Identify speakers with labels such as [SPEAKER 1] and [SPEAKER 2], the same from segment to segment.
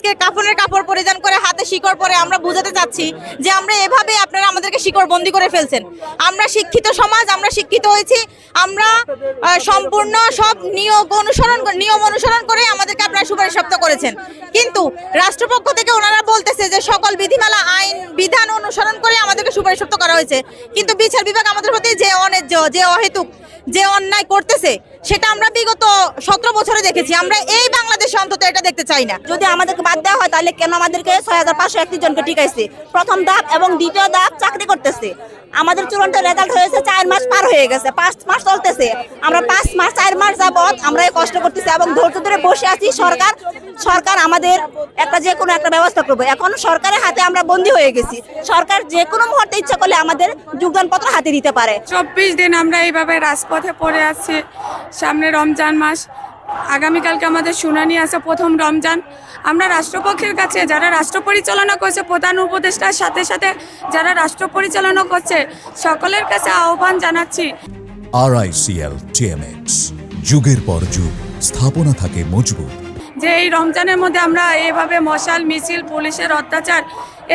[SPEAKER 1] আজকে কাফনের কাপড় পরিধান করে হাতে শিকড় পরে আমরা বুঝাতে চাচ্ছি যে আমরা এভাবে আপনারা আমাদেরকে শিকড় বন্দি করে ফেলছেন। আমরা শিক্ষিত সমাজ, আমরা শিক্ষিত হয়েছি, আমরা সম্পূর্ণ সব নিয়ম অনুসরণ করে আমাদেরকে আপনারা সুপারিশপ্রাপ্ত করেছেন। কিন্তু রাষ্ট্রপক্ষ থেকে ওনারা বলতেছে যে সকল বিধিমালা আইন বিধান অনুসরণ করে আমাদেরকে সুপারিশপ্রাপ্ত করা হয়েছে, কিন্তু বিচার বিভাগ আমাদের প্রতি যে অন্যায্য, যে অহেতুক, যে অন্যায় করতেছে সেটা আমরা বিগত 17 বছরে দেখেছি। আমরা এই বাংলাদেশে অন্তত এটা দেখতে চাই না।
[SPEAKER 2] যদি আমাদেরকে বাদ দেওয়া হয় তাহলে কেন আমাদেরকে 6531 জনকে টিকাইছে? প্রথম ধাপ এবং দ্বিতীয় ধাপ চাকরি করতেছে। আমাদের চূড়ান্ত রেজাল্ট হয়েছে 4 মাস পার হয়ে গেছে, 5 মাস চলতেছে। আমরা 5 মাস 4 মাস যাবত আমরা এই কষ্ট করতেছি এবং ধৈর্য ধরে বসে আছি। সরকার আমাদের যে কোনো একটা ব্যবস্থা করবে। এখন সরকারের হাতে আমরা বন্দী হয়ে গেছি। সরকার যে কোনো মুহূর্তে ইচ্ছা করলে আমাদের যোগদানপত্র হাতে দিতে পারে।
[SPEAKER 3] 24 দিন আমরা এইভাবে রাজপথে পড়ে আছি। সামনে রমজান মাস, আগামীকালকে আমাদের শুনানি আছে, প্রথম রমজান। আমরা রাষ্ট্রপক্ষের কাছে, যারা রাষ্ট্র পরিচালনা করছে, প্রধান উপদেষ্টার সাথে সাথে যারা রাষ্ট্র পরিচালনা করছে, সকলের কাছে আহ্বান জানাচ্ছি।
[SPEAKER 4] RICL TMX, যুগের পর যুগ স্থাপনা থাকে মজবুত।
[SPEAKER 3] যে এই রমজানের মধ্যে আমরা এভাবে মশাল মিছিল, পুলিশের অত্যাচার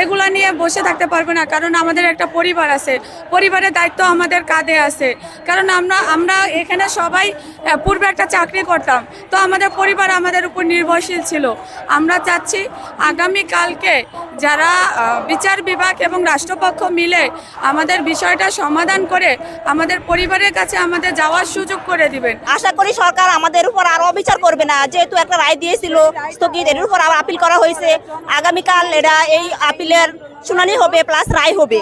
[SPEAKER 3] এগুলা নিয়ে বসে থাকতে পারবো না। কারণ আমাদের একটা পরিবার আছে, পরিবারের দায়িত্ব আমাদের কাঁধে আছে। কারণ আমরা এখানে সবাই পূর্বে একটা চাকরি করতাম, তো আমাদের পরিবার আমাদের উপর নির্ভরশীল ছিল। আমরা চাচ্ছি আগামীকালকে যারা বিচার বিভাগ এবং রাষ্ট্রপক্ষ মিলে আমাদের বিষয়টা সমাধান করে আমাদের পরিবারের কাছে আমাদের যাওয়ার সুযোগ করে দিবেন।
[SPEAKER 2] আশা করি সরকার আমাদের উপর আরো বিচার করবে না। যেহেতু একটা রায় দিয়েছিল স্থগিত, এর উপর আবার আপিল করা হয়েছে। আগামীকাল এই আপিলের শুনানি হবে, প্লাস রায় হবে।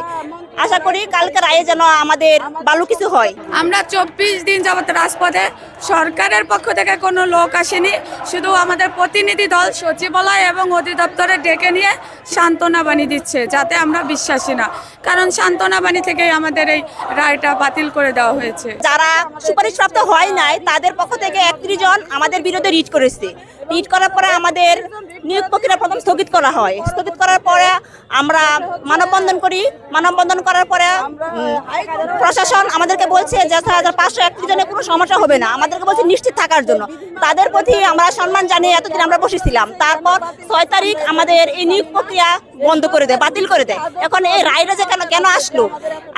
[SPEAKER 2] আশা করি কালকে রায়ে যেন আমাদের ভালো কিছু হয়।
[SPEAKER 3] আমরা 24 দিন যাবত রাজপথে, সরকারের পক্ষ থেকে কোনো লোক আসেনি, শুধু আমাদের প্রতিনিধি দল সচিবালয় এবং অধিদপ্তরে ডেকে নিয়ে সান্ত্বনা বাণী দিচ্ছে, যাতে আমরা বিশ্বাসী না। কারণ সান্ত্বনা বাণী থেকেই আমাদের এই রায়টা বাতিল করে দেওয়া হয়েছে।
[SPEAKER 2] যারা সুপারিশপ্রাপ্ত হয় নাই তাদের পক্ষ থেকে 31 জন আমাদের বিরুদ্ধে রিট করেছে। রিট করার পরে আমাদের নিয়োগ প্রক্রিয়া প্রথম স্থগিত করা হয়। স্থগিত করার পরে আমরা মানববন্ধন করি। মানববন্ধন করার পরে প্রশাসন আমাদেরকে বলছে যে 6531 জনের কোনো সমস্যা হবে না, আমাদেরকে বলছে নিশ্চিত থাকার জন্য। তাদের প্রতি আমরা সম্মান জানিয়ে এতদিন আমরা বসেছিলাম। তারপর 6 তারিখ আমাদের এই নিয়োগ প্রক্রিয়া বন্ধ করে দেয়, বাতিল করে দেয়। এখন এই রায়টা যে কেন আসলো,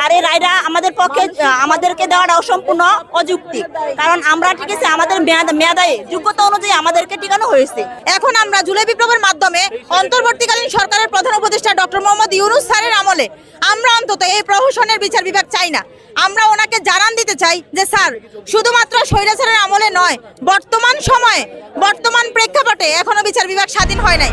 [SPEAKER 2] আর এই রায়টা আমাদের পক্ষে আমাদেরকে দেওয়াটা অসম্পূর্ণ অযৌক্তিক। কারণ আমরা ঠিক আছে, আমাদের মেয়াদায় যোগ্যতা অনুযায়ী আমাদেরকে টিকানো হয়েছে।
[SPEAKER 1] এখন আমরা জুলাই বিপ্লবের মাধ্যমে অন্তর্বর্তীকালীন সরকারের প্রধান উপদেষ্টা ডক্টর মোহাম্মদ ইউনূস স্যারের আমলে আমরা অন্তত এই প্রহসনের বিচার বিভাগ চাই না। আমরা ওনাকে জানান দিতে চাই যে স্যার, শুধুমাত্র স্বৈরাচারের আমলে নয়, বর্তমান সময়ে, বর্তমান প্রেক্ষাপটে এখনো বিচার বিভাগ স্বাধীন হয় নাই।